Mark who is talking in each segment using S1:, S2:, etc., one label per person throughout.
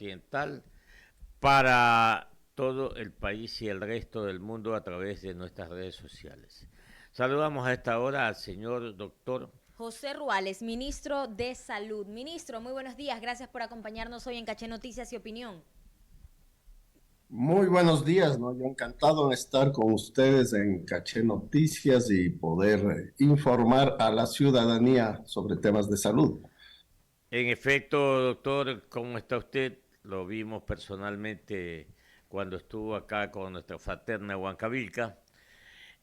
S1: continental para todo el país y el resto del mundo a través de nuestras redes sociales. Saludamos a esta hora al señor doctor
S2: José Ruales, ministro de Salud. Ministro, muy buenos días. Gracias por acompañarnos hoy en Caché Noticias y Opinión.
S3: Muy buenos días, ¿no? Yo encantado de estar con ustedes en Caché Noticias y poder informar a la ciudadanía sobre temas de salud.
S1: En efecto, doctor, ¿cómo está usted? Lo vimos personalmente cuando estuvo acá con nuestra fraterna Huancavilca.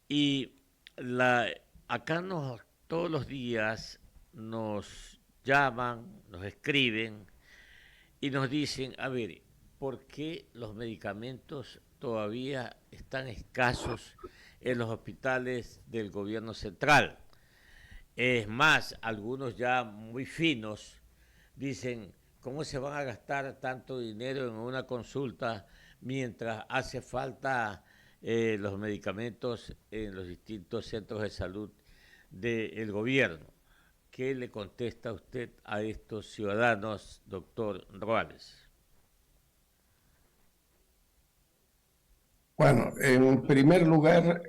S1: Y la, acá todos los días nos llaman, nos escriben y nos dicen, a ver, ¿por qué los medicamentos todavía están escasos en los hospitales del gobierno central? Es más, algunos ya muy finos dicen, ¿cómo se van a gastar tanto dinero en una consulta mientras hace falta los medicamentos en los distintos centros de salud del gobierno? ¿Qué le contesta usted a estos ciudadanos, doctor Ruales?
S3: Bueno, en primer lugar,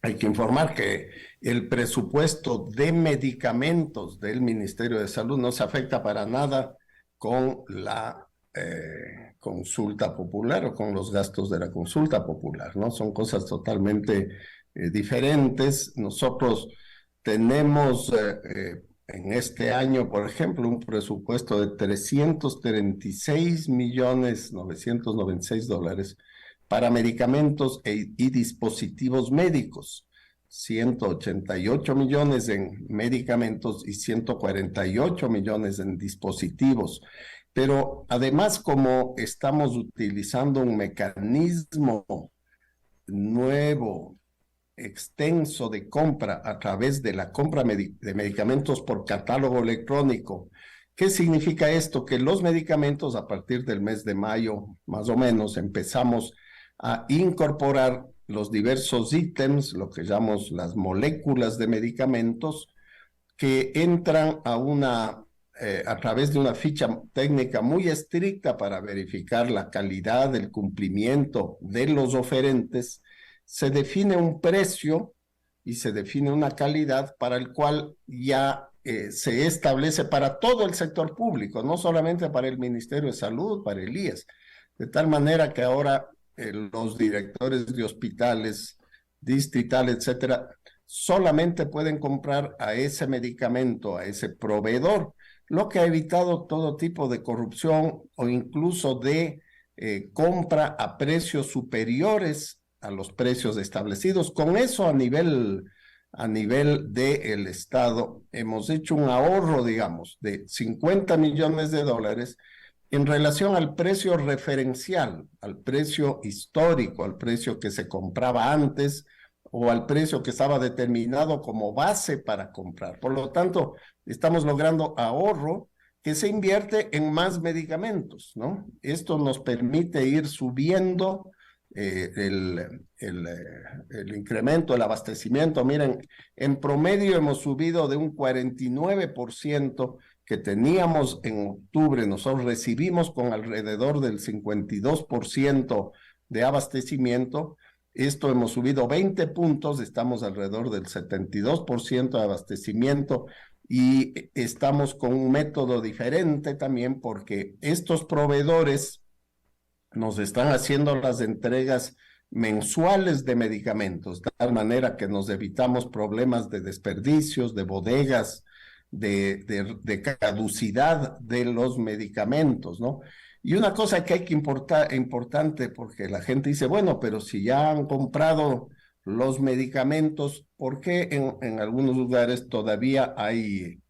S3: hay que informar que el presupuesto de medicamentos del Ministerio de Salud no se afecta para nada con la consulta popular o con los gastos de la consulta popular, ¿no? Son cosas totalmente diferentes. Nosotros tenemos en este año, por ejemplo, un presupuesto de 336.996.000 dólares para medicamentos y dispositivos médicos, 188 millones en medicamentos y 148 millones en dispositivos. Pero además, como estamos utilizando un mecanismo nuevo, extenso de compra a través de la compra de medicamentos por catálogo electrónico. ¿Qué significa esto? Que los medicamentos a partir del mes de mayo, más o menos, empezamos a incorporar los diversos ítems, lo que llamamos las moléculas de medicamentos, que entran a través de una ficha técnica muy estricta para verificar la calidad, el cumplimiento de los oferentes. Se define un precio y se define una calidad para el cual ya se establece para todo el sector público, no solamente para el Ministerio de Salud, para el IES, de tal manera que ahora los directores de hospitales distritales, etcétera, solamente pueden comprar a ese medicamento, a ese proveedor, lo que ha evitado todo tipo de corrupción o incluso de compra a precios superiores a los precios establecidos. Con eso a nivel del Estado hemos hecho un ahorro, digamos, de 50 millones de dólares en relación al precio referencial, al precio histórico, al precio que se compraba antes o al precio que estaba determinado como base para comprar. Por lo tanto, estamos logrando ahorro que se invierte en más medicamentos, ¿no? Esto nos permite ir subiendo el incremento, el abastecimiento. Miren, en promedio hemos subido de un 49% que teníamos en octubre, nosotros recibimos con alrededor del 52% de abastecimiento. Esto hemos subido 20 puntos, estamos alrededor del 72% de abastecimiento y estamos con un método diferente también porque estos proveedores nos están haciendo las entregas mensuales de medicamentos, de tal manera que nos evitamos problemas de desperdicios, de bodegas, de caducidad de los medicamentos, ¿no? Y una cosa que hay que importante, porque la gente dice, bueno, pero si ya han comprado los medicamentos, ¿por qué en algunos lugares todavía hay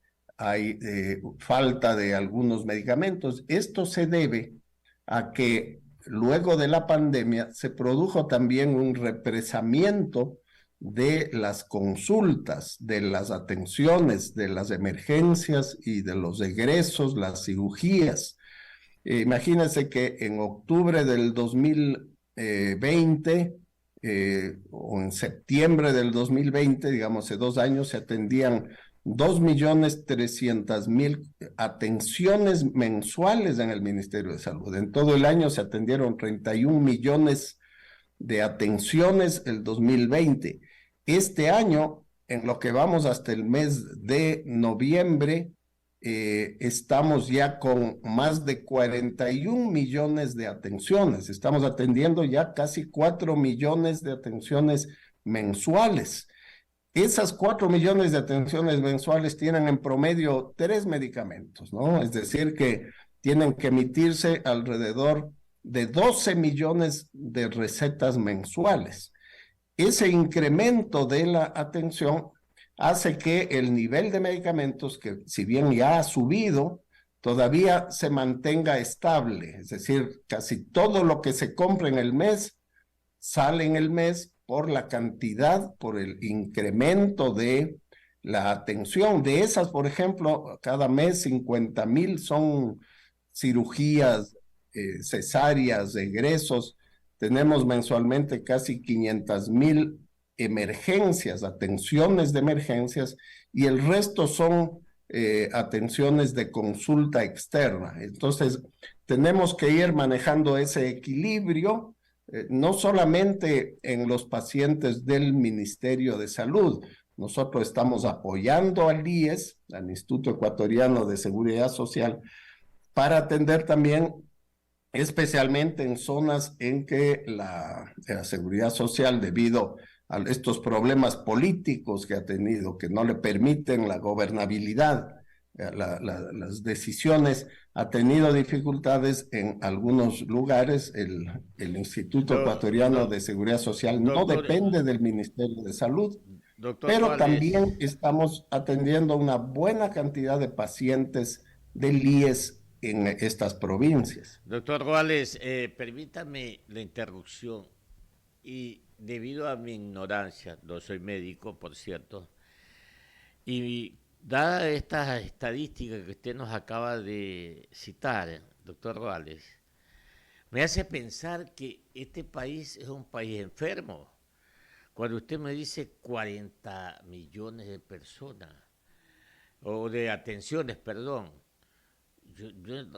S3: falta de algunos medicamentos? Esto se debe a que luego de la pandemia se produjo también un represamiento de las consultas, de las atenciones, de las emergencias y de los egresos, las cirugías. Imagínense que en octubre del 2020 o en septiembre del 2020, digamos, hace 2 años, se atendían 2.300.000 atenciones mensuales en el Ministerio de Salud. En todo el año se atendieron 31 millones de atenciones el 2020. Este año, en lo que vamos hasta el mes de noviembre, estamos ya con más de 41 millones de atenciones. Estamos atendiendo ya casi 4 millones de atenciones mensuales. Esas 4 millones de atenciones mensuales tienen en promedio 3 medicamentos, ¿no? Es decir, que tienen que emitirse alrededor de 12 millones de recetas mensuales. Ese incremento de la atención hace que el nivel de medicamentos, que si bien ya ha subido, todavía se mantenga estable. Es decir, casi todo lo que se compra en el mes sale en el mes por la cantidad, por el incremento de la atención. De esas, por ejemplo, cada mes 50,000 son cirugías, cesáreas, egresos. Tenemos mensualmente casi 500,000 emergencias, atenciones de emergencias, y el resto son atenciones de consulta externa. Entonces, tenemos que ir manejando ese equilibrio, no solamente en los pacientes del Ministerio de Salud. Nosotros estamos apoyando al IES, al Instituto Ecuatoriano de Seguridad Social, para atender también especialmente en zonas en que la seguridad social, debido a estos problemas políticos que ha tenido, que no le permiten la gobernabilidad, las decisiones, ha tenido dificultades en algunos lugares. El Instituto Ecuatoriano de Seguridad Social no depende del Ministerio de Salud, pero también estamos atendiendo una buena cantidad de pacientes del IES en estas provincias.
S1: Doctor Ruales, permítame la interrupción, y debido a mi ignorancia, no soy médico, por cierto, y dada estas estadísticas que usted nos acaba de citar, doctor Ruales, me hace pensar que este país es un país enfermo. Cuando usted me dice 40 millones de personas, o de atenciones, perdón, yo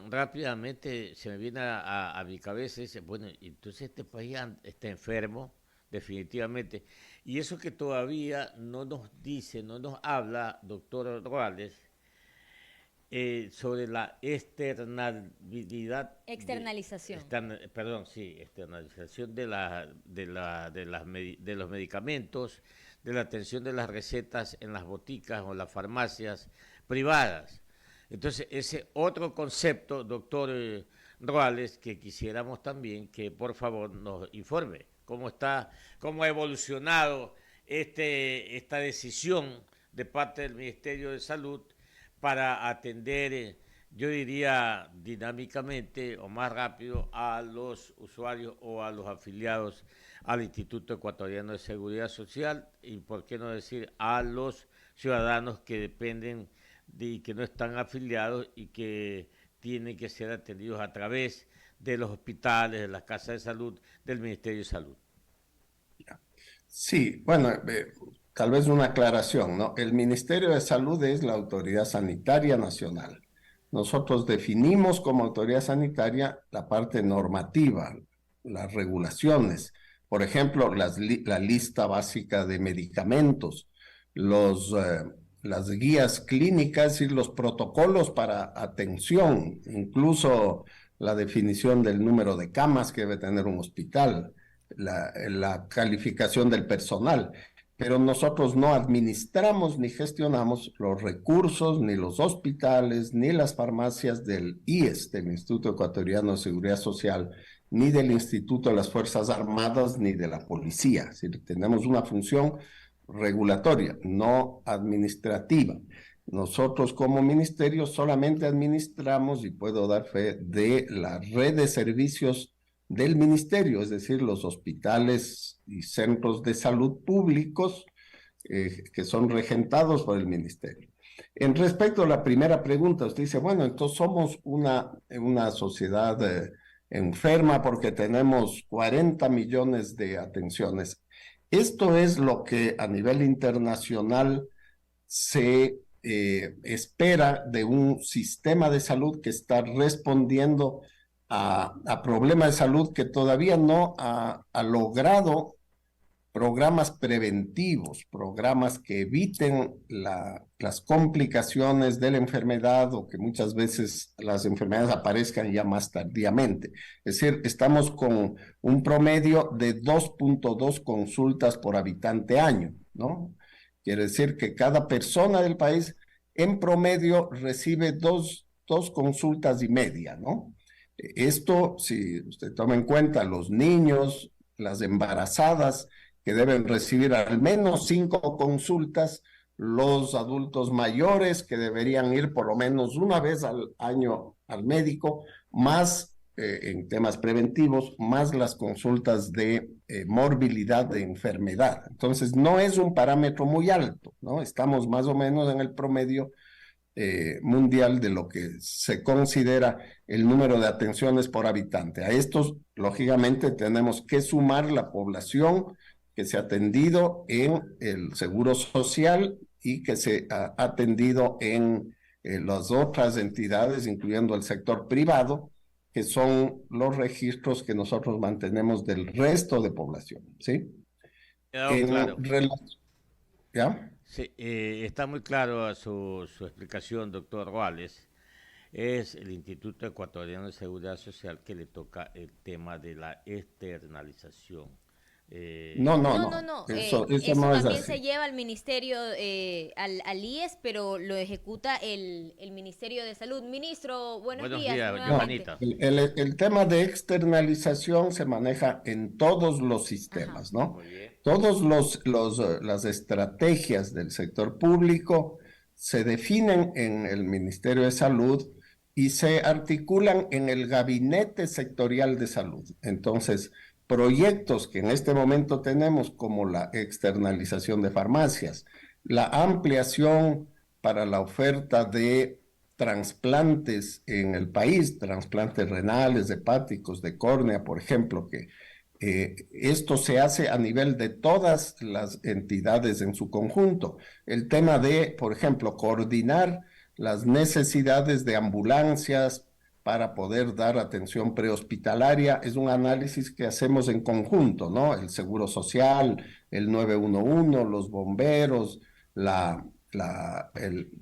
S1: rápidamente se me viene a mi cabeza y dice, bueno, entonces este país está enfermo, definitivamente. Y eso que todavía no nos dice, no nos habla, doctor Ruales, sobre la
S2: externalización.
S1: Externalización de los medicamentos, de la atención de las recetas en las boticas o las farmacias privadas. Entonces, ese otro concepto, doctor Ruales, que quisiéramos también que por favor nos informe cómo ha evolucionado esta decisión de parte del Ministerio de Salud para atender, yo diría, dinámicamente o más rápido a los usuarios o a los afiliados al Instituto Ecuatoriano de Seguridad Social, y por qué no decir a los ciudadanos que dependen y que no están afiliados y que tienen que ser atendidos a través de los hospitales, de las casas de salud, del Ministerio de Salud.
S3: Sí, bueno, tal vez una aclaración, ¿no? El Ministerio de Salud es la Autoridad Sanitaria Nacional. Nosotros definimos como autoridad sanitaria la parte normativa, las regulaciones, por ejemplo, la lista básica de medicamentos, las guías clínicas y los protocolos para atención, incluso la definición del número de camas que debe tener un hospital, la calificación del personal. Pero nosotros no administramos ni gestionamos los recursos, ni los hospitales, ni las farmacias del IES, del Instituto Ecuatoriano de Seguridad Social, ni del Instituto de las Fuerzas Armadas, ni de la Policía. Es decir, tenemos una función regulatoria, no administrativa. Nosotros como ministerio solamente administramos, y puedo dar fe, de la red de servicios del ministerio, es decir, los hospitales y centros de salud públicos que son regentados por el ministerio. En respecto a la primera pregunta, usted dice, bueno, entonces somos una sociedad enferma porque tenemos 40 millones de atenciones. Esto es lo que a nivel internacional se espera de un sistema de salud que está respondiendo a problemas de salud que todavía no ha logrado programas preventivos, programas que eviten las complicaciones de la enfermedad o que muchas veces las enfermedades aparezcan ya más tardíamente. Es decir, estamos con un promedio de 2.2 consultas por habitante año, ¿no? Quiere decir que cada persona del país en promedio recibe dos consultas y media, ¿no? Esto, si usted toma en cuenta los niños, las embarazadas, que deben recibir al menos 5 consultas, los adultos mayores que deberían ir por lo menos una vez al año al médico, más en temas preventivos, más las consultas de morbilidad de enfermedad. Entonces, no es un parámetro muy alto, ¿no? Estamos más o menos en el promedio mundial de lo que se considera el número de atenciones por habitante. A estos, lógicamente, tenemos que sumar la población que se ha atendido en el Seguro Social y que se ha atendido en las otras entidades, incluyendo el sector privado, que son los registros que nosotros mantenemos del resto de población, ¿sí?
S1: Claro.
S3: ¿Ya?
S1: Sí, está muy claro su explicación, doctor Ruales. Es el Instituto Ecuatoriano de Seguridad Social que le toca el tema de la externalización.
S3: No, no,
S2: No, no,
S3: no.
S2: no.
S3: Eso
S2: Eso
S3: no es
S2: también se
S3: así.
S2: lleva al ministerio, al IES, pero lo ejecuta el Ministerio de Salud. Ministro, buenos
S1: Buenos
S2: días
S1: días,
S2: nuevamente.
S1: Johanita.
S3: El tema de externalización se maneja en todos los
S2: Ajá.
S3: sistemas, ¿no?
S1: Muy bien.
S3: Todos las estrategias del sector público se definen en el Ministerio de Salud y se articulan en el Gabinete Sectorial de Salud. Entonces, proyectos que en este momento tenemos como la externalización de farmacias, la ampliación para la oferta de trasplantes en el país, trasplantes renales, hepáticos, de córnea, por ejemplo, que esto se hace a nivel de todas las entidades en su conjunto. El tema de, por ejemplo, coordinar las necesidades de ambulancias para poder dar atención prehospitalaria es un análisis que hacemos en conjunto, ¿no? El Seguro Social, el 911, los bomberos,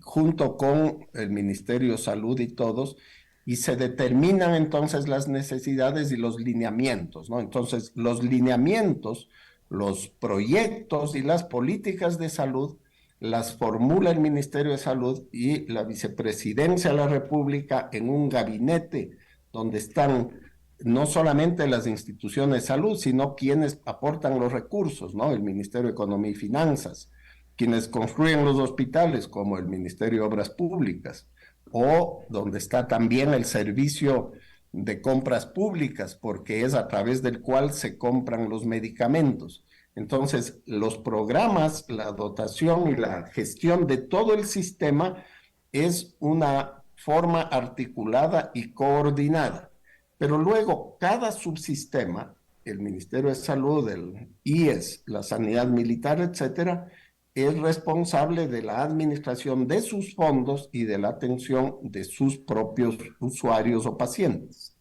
S3: junto con el Ministerio de Salud y todos, y se determinan entonces las necesidades y los lineamientos, ¿no? Entonces, los lineamientos, los proyectos y las políticas de salud las formula el Ministerio de Salud y la Vicepresidencia de la República en un gabinete donde están no solamente las instituciones de salud, sino quienes aportan los recursos, ¿no? El Ministerio de Economía y Finanzas, quienes construyen los hospitales, como el Ministerio de Obras Públicas, o donde está también el servicio de compras públicas, porque es a través del cual se compran los medicamentos. Entonces, los programas, la dotación y la gestión de todo el sistema es una forma articulada y coordinada. Pero luego, cada subsistema, el Ministerio de Salud, el IES, la Sanidad Militar, etcétera, es responsable de la administración de sus fondos y de la atención de sus propios usuarios o pacientes.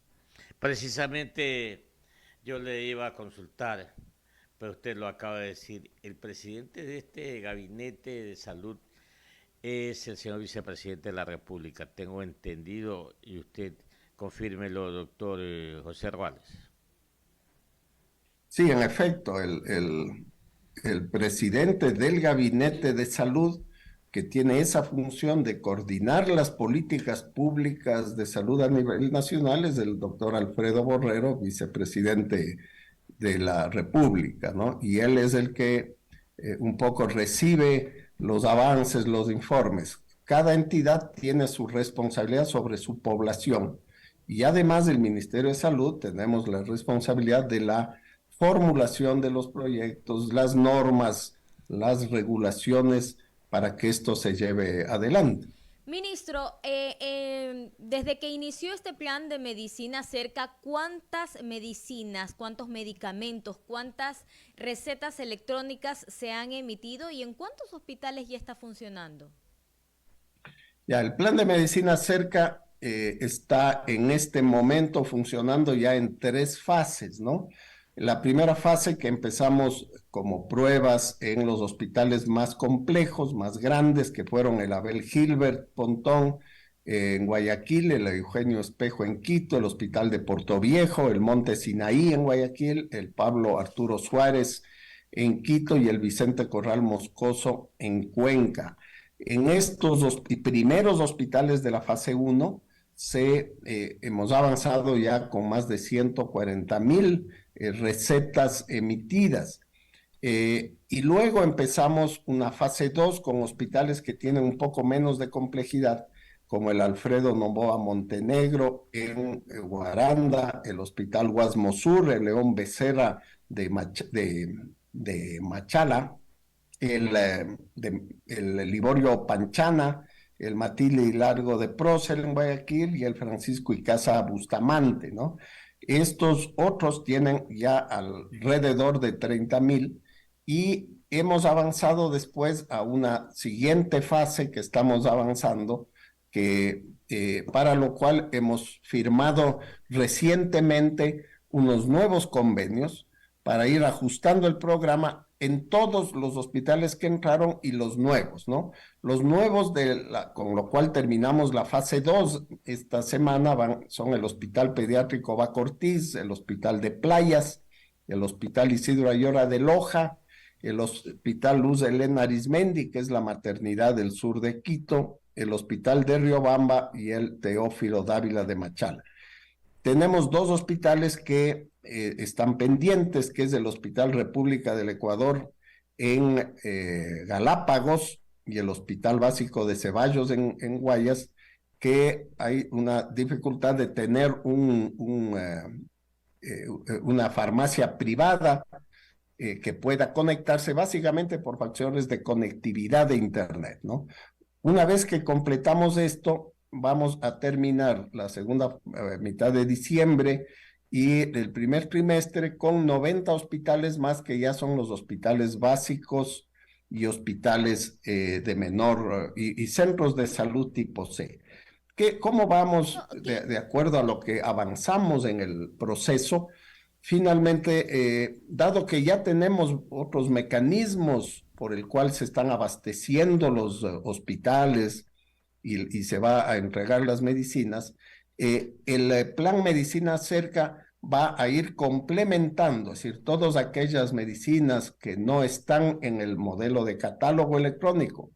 S1: Precisamente yo le iba a consultar, pero usted lo acaba de decir. El presidente de este gabinete de salud es el señor vicepresidente de la República, tengo entendido, y usted confírmelo, doctor José Ruales.
S3: Sí, en efecto, el presidente del Gabinete de Salud, que tiene esa función de coordinar las políticas públicas de salud a nivel nacional, es el doctor Alfredo Borrero, vicepresidente de la República, ¿no? Y él es el que un poco recibe los avances, los informes. Cada entidad tiene su responsabilidad sobre su población. Y además del Ministerio de Salud, tenemos la responsabilidad de la formulación de los proyectos, las normas, las regulaciones para que esto se lleve adelante.
S2: Ministro, desde que inició este plan de medicina cerca, ¿cuántas medicinas, cuántos medicamentos, cuántas recetas electrónicas se han emitido y en cuántos hospitales ya está funcionando?
S3: Ya, el plan de medicina cerca está en este momento funcionando ya en 3 fases, ¿no? La primera fase que empezamos como pruebas en los hospitales más complejos, más grandes, que fueron el Abel Gilbert Pontón en Guayaquil, el Eugenio Espejo en Quito, el Hospital de Portoviejo, el Monte Sinaí en Guayaquil, el Pablo Arturo Suárez en Quito y el Vicente Corral Moscoso en Cuenca. En estos primeros hospitales de la fase 1 hemos avanzado ya con más de 140,000 recetas emitidas. Y luego empezamos una fase 2 con hospitales que tienen un poco menos de complejidad, como el Alfredo Noboa Montenegro en Guaranda, el Hospital Guasmosur, el León Becerra de Machala, el Liborio Panchana, el Matilde y Largo de Prócer en Guayaquil y el Francisco Icaza Bustamante, ¿no? Estos otros tienen ya alrededor de 30,000 y hemos avanzado después a una siguiente fase que estamos avanzando, para lo cual hemos firmado recientemente unos nuevos convenios para ir ajustando el programa en todos los hospitales que entraron y los nuevos, ¿no? Los nuevos, con lo cual terminamos la fase 2 esta semana, son el Hospital Pediátrico Baco Ortiz, el Hospital de Playas, el Hospital Isidro Ayora de Loja, el Hospital Luz Elena Arizmendi, que es la maternidad del sur de Quito, el Hospital de Riobamba y el Teófilo Dávila de Machala. Tenemos 2 hospitales que están pendientes, que es el Hospital República del Ecuador en Galápagos y el Hospital Básico de Ceballos en Guayas, que hay una dificultad de tener una farmacia privada que pueda conectarse básicamente por factores de conectividad de Internet, ¿no? Una vez que completamos esto, vamos a terminar la segunda mitad de diciembre y el primer trimestre con 90 hospitales más, que ya son los hospitales básicos y hospitales de menor y centros de salud tipo C. ¿Cómo vamos de acuerdo a lo que avanzamos en el proceso? Finalmente, dado que ya tenemos otros mecanismos por el cual se están abasteciendo los hospitales y se va a entregar las medicinas, el plan Medicina Cerca va a ir complementando, es decir, todas aquellas medicinas que no están en el modelo de catálogo electrónico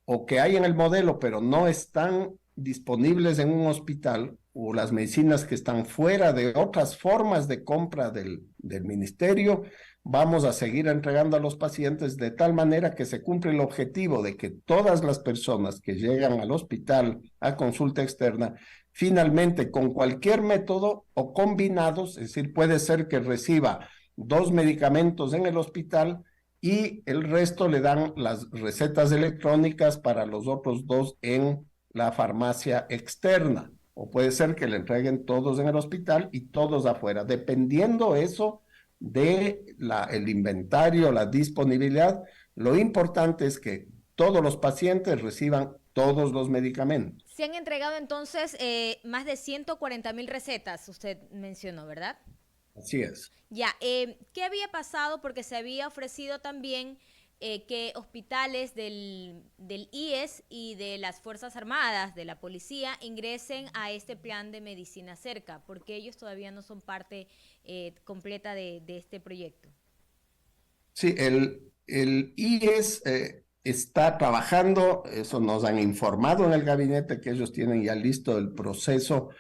S3: o que hay en el modelo pero no están disponibles en un hospital, o las medicinas que están fuera de otras formas de compra del ministerio, vamos a seguir entregando a los pacientes de tal manera que se cumple el objetivo de que todas las personas que llegan al hospital a consulta externa, finalmente con cualquier método o combinados, es decir, puede ser que reciba 2 medicamentos en el hospital y el resto le dan las recetas electrónicas para los otros 2 en la farmacia externa, o puede ser que le entreguen todos en el hospital y todos afuera, dependiendo eso de el inventario, la disponibilidad. Lo importante es que todos los pacientes reciban todos los medicamentos.
S2: Se han entregado entonces más de 140,000 recetas, usted mencionó, ¿verdad?
S3: Así es.
S2: Ya, ¿qué había pasado? Porque se había ofrecido también que hospitales del IES y de las Fuerzas Armadas, de la policía, ingresen a este plan de medicina cerca, porque ellos todavía no son parte completa de este proyecto.
S3: Sí, el IES está trabajando, eso nos han informado en el gabinete, que ellos tienen ya listo el proceso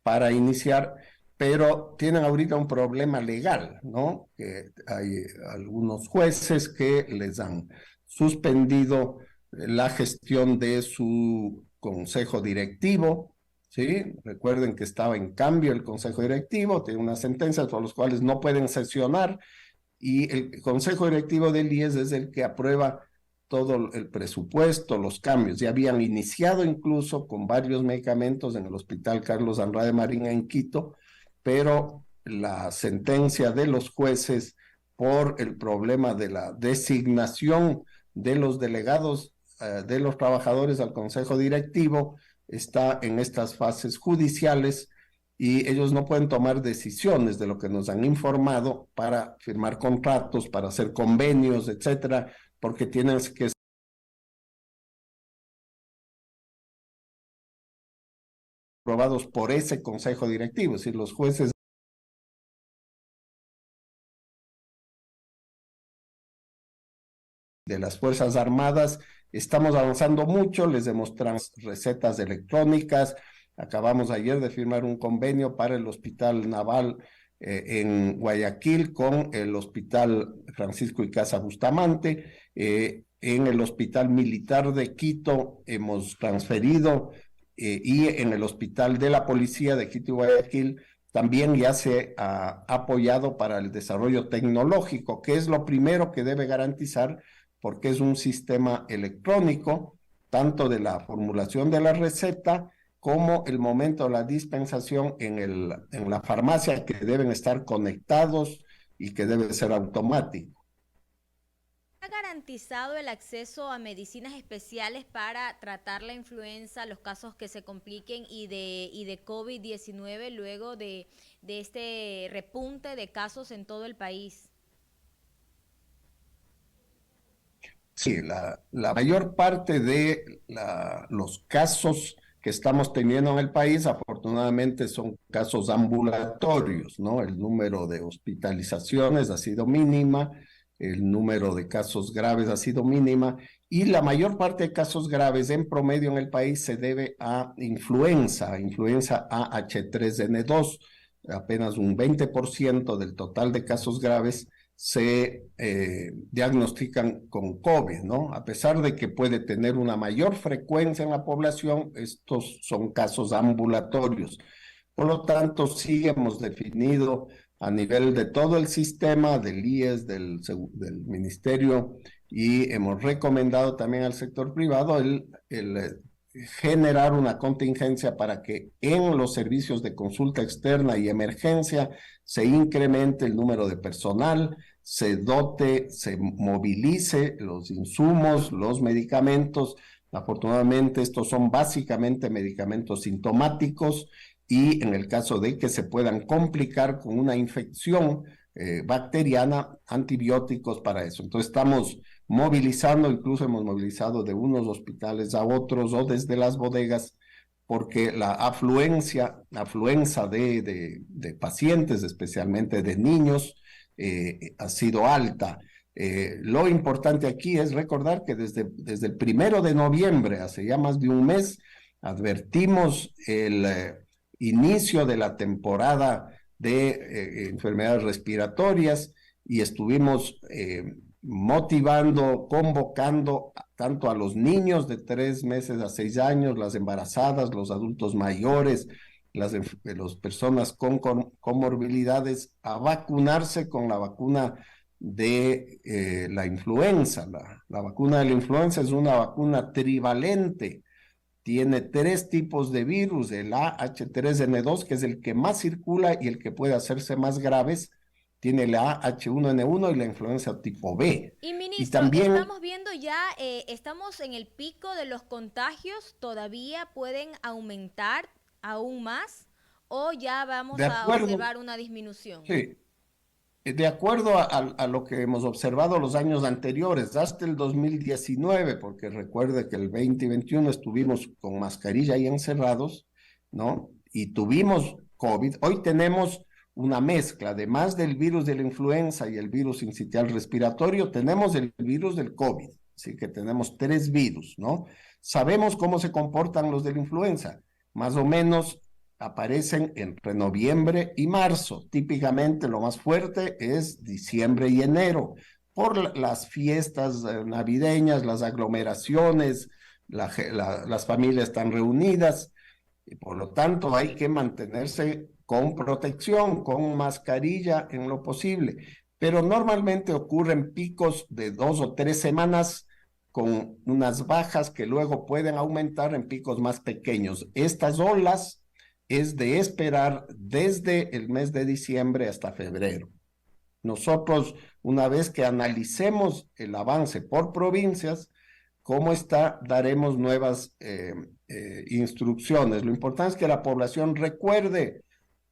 S3: para iniciar, pero tienen ahorita un problema legal, ¿no? Que hay algunos jueces que les han suspendido la gestión de su consejo directivo, ¿sí? Recuerden que estaba en cambio el consejo directivo, tiene una sentencia por las cuales no pueden sesionar, y el consejo directivo del IES es el que aprueba todo el presupuesto, los cambios. Ya habían iniciado incluso con varios medicamentos en el Hospital Carlos Andrade Marín en Quito, pero la sentencia de los jueces por el problema de la designación de los delegados de los trabajadores al consejo directivo está en estas fases judiciales y ellos no pueden tomar decisiones de lo que nos han informado para firmar contratos, para hacer convenios, etcétera, porque tienen que ser aprobados por ese consejo directivo, es decir, los jueces de las Fuerzas Armadas. Estamos avanzando mucho, les demostramos recetas electrónicas. Acabamos ayer de firmar un convenio para el Hospital Naval en Guayaquil con el Hospital Francisco Icaza Bustamante. En el Hospital Militar de Quito hemos transferido y en el Hospital de la Policía de Quito y Guayaquil también ya se ha apoyado para el desarrollo tecnológico, que es lo primero que debe garantizar porque es un sistema electrónico, tanto de la formulación de la receta como el momento de la dispensación en la farmacia, que deben estar conectados y que debe ser automático.
S2: ¿Ha garantizado el acceso a medicinas especiales para tratar la influenza, los casos que se compliquen y de COVID-19 luego de este repunte de casos en todo el país?
S3: Sí, la mayor parte de los casos que estamos teniendo en el país, afortunadamente, son casos ambulatorios, ¿no? El número de hospitalizaciones ha sido mínima, el número de casos graves ha sido mínima, y la mayor parte de casos graves en promedio en el país se debe a influenza AH3N2, apenas un 20% del total de casos graves se diagnostican con COVID, ¿no? A pesar de que puede tener una mayor frecuencia en la población, estos son casos ambulatorios. Por lo tanto, sí hemos definido a nivel de todo el sistema del IES, del Ministerio, y hemos recomendado también al sector privado el generar una contingencia para que en los servicios de consulta externa y emergencia se incremente el número de personal, se dote, se movilice los insumos, los medicamentos. Afortunadamente, estos son básicamente medicamentos sintomáticos y en el caso de que se puedan complicar con una infección bacteriana, antibióticos para eso. Entonces estamos movilizando, incluso hemos movilizado de unos hospitales a otros o desde las bodegas, porque la afluencia de pacientes, especialmente de niños, ha sido alta. Lo importante aquí es recordar que desde el 1 de noviembre, hace ya más de un mes, advertimos el inicio de la temporada de enfermedades respiratorias y estuvimos motivando, convocando tanto a los niños de 3 meses a 6 años, las embarazadas, los adultos mayores, las personas con comorbilidades a vacunarse con la vacuna de la influenza. La vacuna de la influenza es una vacuna trivalente. Tiene 3 tipos de virus, el AH3N2, que es el que más circula y el que puede hacerse más graves. Tiene la H1N1 y la influenza tipo B.
S2: Y ministro,
S3: y también
S2: estamos viendo ya, estamos en el pico de los contagios, ¿todavía pueden aumentar aún más o ya vamos a observar una disminución?
S3: Sí, de acuerdo a lo que hemos observado los años anteriores, hasta el 2019, porque recuerde que el 20 y 21 estuvimos con mascarilla y encerrados, ¿no? Y tuvimos COVID. Hoy tenemos una mezcla, además del virus de la influenza y el virus sincitial respiratorio, tenemos el virus del COVID, así que tenemos 3 virus, ¿no? Sabemos cómo se comportan los de la influenza, más o menos aparecen entre noviembre y marzo. Típicamente lo más fuerte es diciembre y enero, por las fiestas navideñas, las aglomeraciones, las familias están reunidas, y por lo tanto hay que mantenerse con protección, con mascarilla en lo posible. Pero normalmente ocurren picos de 2 o 3 semanas con unas bajas que luego pueden aumentar en picos más pequeños. Estas olas es de esperar desde el mes de diciembre hasta febrero. Nosotros, una vez que analicemos el avance por provincias, cómo está, daremos nuevas instrucciones. Lo importante es que la población recuerde,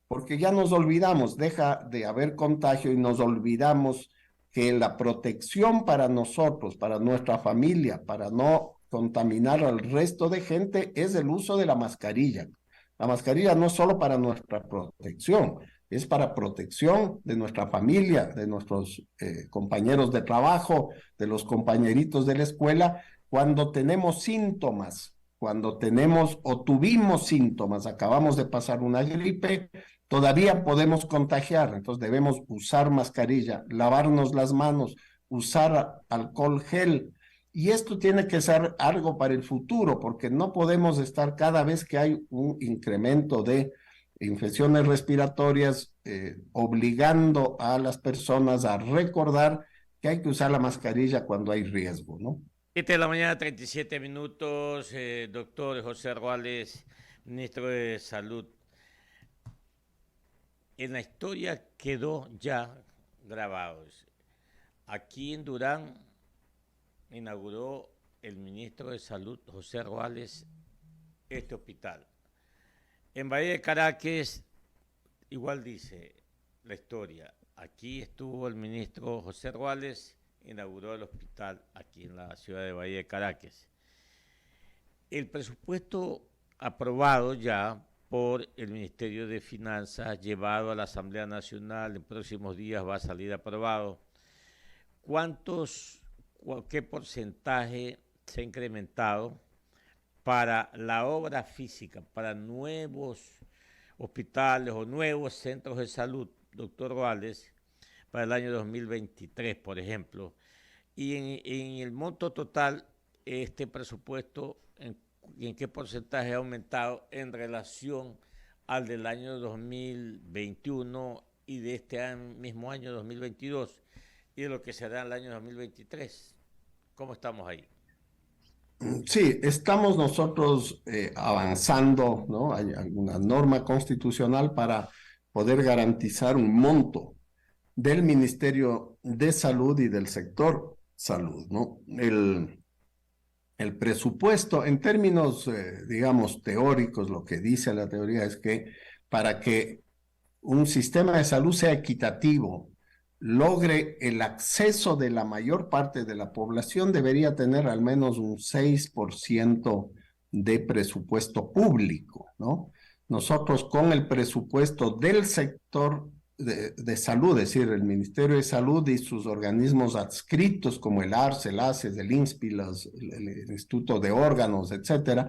S3: porque ya nos olvidamos, deja de haber contagio y nos olvidamos que la protección para nosotros, para nuestra familia, para no contaminar al resto de gente, es el uso de la mascarilla. La mascarilla no es solo para nuestra protección, es para protección de nuestra familia, de nuestros compañeros de trabajo, de los compañeritos de la escuela, cuando tenemos síntomas, cuando tenemos o tuvimos síntomas, acabamos de pasar una gripe, todavía podemos contagiar, entonces debemos usar mascarilla, lavarnos las manos, usar alcohol gel. Y esto tiene que ser algo para el futuro, porque no podemos estar cada vez que hay un incremento de infecciones respiratorias, obligando a las personas a recordar que hay que usar la mascarilla cuando hay riesgo, ¿no?
S1: 7 de la mañana, 37 minutos, doctor José Ruales, ministro de Salud. En la historia quedó ya grabado. Aquí en Durán inauguró el ministro de Salud, José Ruales, este hospital. En Bahía de Caracas, igual dice la historia, aquí estuvo el ministro José Ruales, inauguró el hospital aquí en la ciudad de Bahía de Caracas. El presupuesto aprobado ya por el Ministerio de Finanzas, llevado a la Asamblea Nacional, en próximos días va a salir aprobado. ¿Qué porcentaje se ha incrementado para la obra física, para nuevos hospitales o nuevos centros de salud, doctor Ruales, para el año 2023, por ejemplo? Y en el monto total, este presupuesto, ¿en qué porcentaje ha aumentado en relación al del año 2021 y de este mismo año 2022 y de lo que será el año 2023? ¿Cómo estamos ahí?
S3: Sí, estamos nosotros avanzando, ¿no? Hay alguna norma constitucional para poder garantizar un monto del Ministerio de Salud y del sector salud, ¿no? El presupuesto, en términos, digamos, teóricos, lo que dice la teoría es que para que un sistema de salud sea equitativo, logre el acceso de la mayor parte de la población, debería tener al menos un 6% de presupuesto público, ¿no? Nosotros con el presupuesto del sector de salud, es decir, el Ministerio de Salud y sus organismos adscritos como el ARS, el ACES, el INSPI, el Instituto de Órganos, etcétera.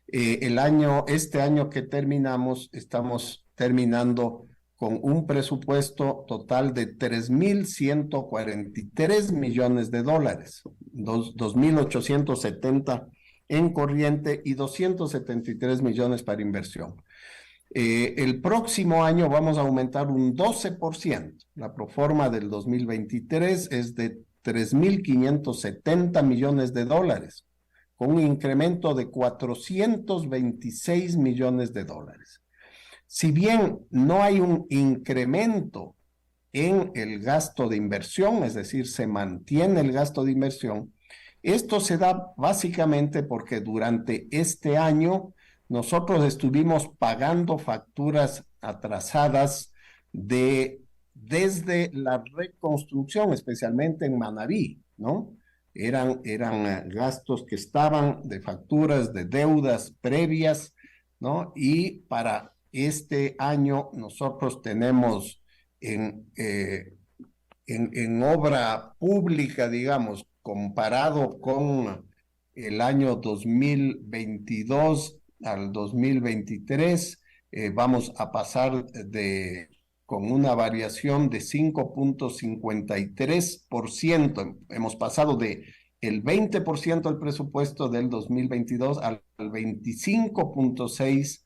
S3: Este año que terminamos, estamos terminando con un presupuesto total de 3.143 millones de dólares, 2.870 en corriente y 273 millones para inversión. El próximo año vamos a aumentar un 12%. La proforma del 2023 es de 3.570 millones de dólares, con un incremento de 426 millones de dólares. Si bien no hay un incremento en el gasto de inversión, es decir, se mantiene el gasto de inversión, esto se da básicamente porque durante este año nosotros estuvimos pagando facturas atrasadas desde la reconstrucción, especialmente en Manabí, ¿no? Eran gastos que estaban de facturas, de deudas previas, ¿no? Y para este año nosotros tenemos en obra pública, digamos, comparado con el año 2022 al 2023, vamos a pasar con una variación de 5.53%. Hemos pasado de el 20% del presupuesto del 2022 al 25.6%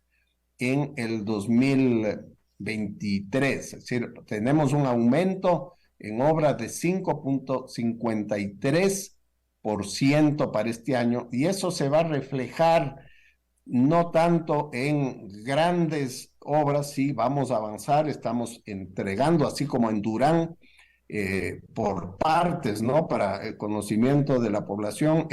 S3: en el 2023. Es decir, tenemos un aumento en obra de 5.53% para este año, y eso se va a reflejar no tanto en grandes obras. Sí, vamos a avanzar, estamos entregando, así como en Durán, por partes, ¿no? Para el conocimiento de la población.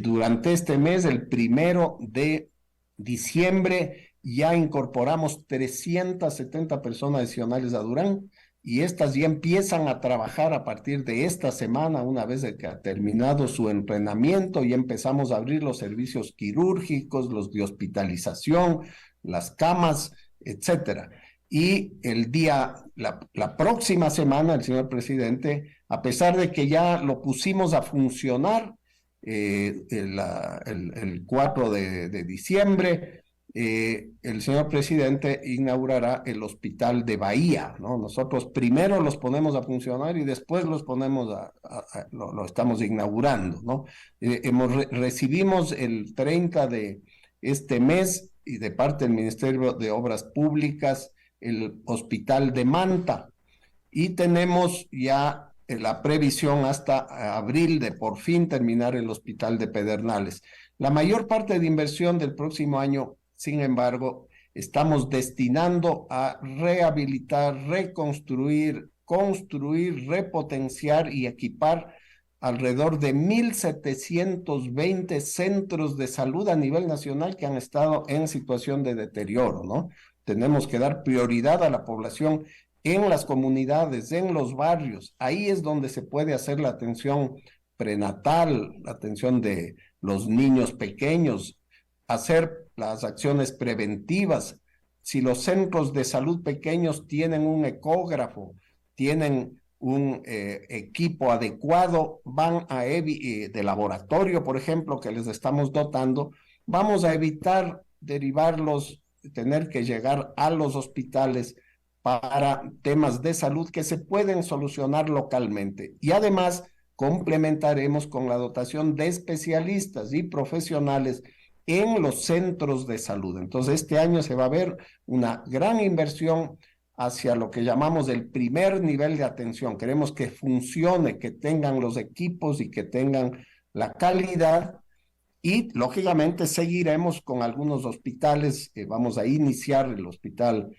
S3: Durante este mes, el 1 de diciembre, ya incorporamos 370 personas adicionales a Durán y estas ya empiezan a trabajar a partir de esta semana, una vez que ha terminado su entrenamiento, y empezamos a abrir los servicios quirúrgicos, los de hospitalización, las camas, etcétera. Y la próxima semana, el señor presidente, a pesar de que ya lo pusimos a funcionar el 4 de diciembre, el señor presidente inaugurará el hospital de Bahía, ¿no? Nosotros primero los ponemos a funcionar y después los ponemos lo estamos inaugurando, ¿no? Recibimos el 30 de este mes y de parte del Ministerio de Obras Públicas el hospital de Manta, y tenemos ya la previsión hasta abril de por fin terminar el hospital de Pedernales. La mayor parte de inversión del próximo año, sin embargo, estamos destinando a rehabilitar, reconstruir, construir, repotenciar y equipar alrededor de 1,720 centros de salud a nivel nacional que han estado en situación de deterioro, ¿no? Tenemos que dar prioridad a la población en las comunidades, en los barrios. Ahí es donde se puede hacer la atención prenatal, la atención de los niños pequeños, hacer las acciones preventivas. Si los centros de salud pequeños tienen un ecógrafo, tienen un equipo adecuado, de laboratorio, por ejemplo, que les estamos dotando, vamos a evitar derivarlos, tener que llegar a los hospitales para temas de salud que se pueden solucionar localmente. Y además complementaremos con la dotación de especialistas y profesionales en los centros de salud. Entonces, este año se va a ver una gran inversión hacia lo que llamamos el primer nivel de atención. Queremos que funcione, que tengan los equipos y que tengan la calidad. Y, lógicamente, seguiremos con algunos hospitales. Vamos a iniciar el Hospital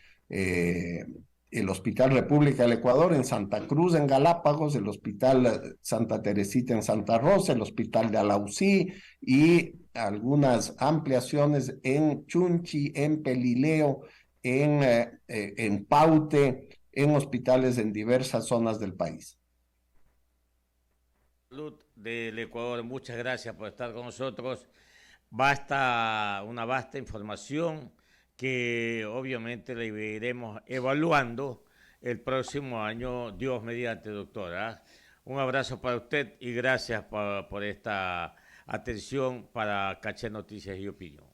S3: República del Ecuador en Santa Cruz, en Galápagos, el Hospital Santa Teresita en Santa Rosa, el Hospital de Alausí y algunas ampliaciones en Chunchi, en Pelileo, en Paute, en hospitales en diversas zonas del país.
S1: Salud del Ecuador, muchas gracias por estar con nosotros. Una vasta información que obviamente la iremos evaluando el próximo año, Dios mediante, doctora. Un abrazo para usted y gracias por esta atención para Caché Noticias y Opinión.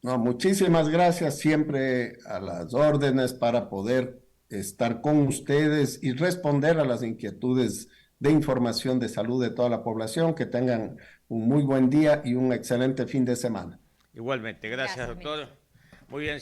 S3: No, muchísimas gracias, siempre a las órdenes para poder estar con ustedes y responder a las inquietudes de información de salud de toda la población. Que tengan un muy buen día y un excelente fin de semana.
S1: Igualmente, gracias doctor. Muy bien.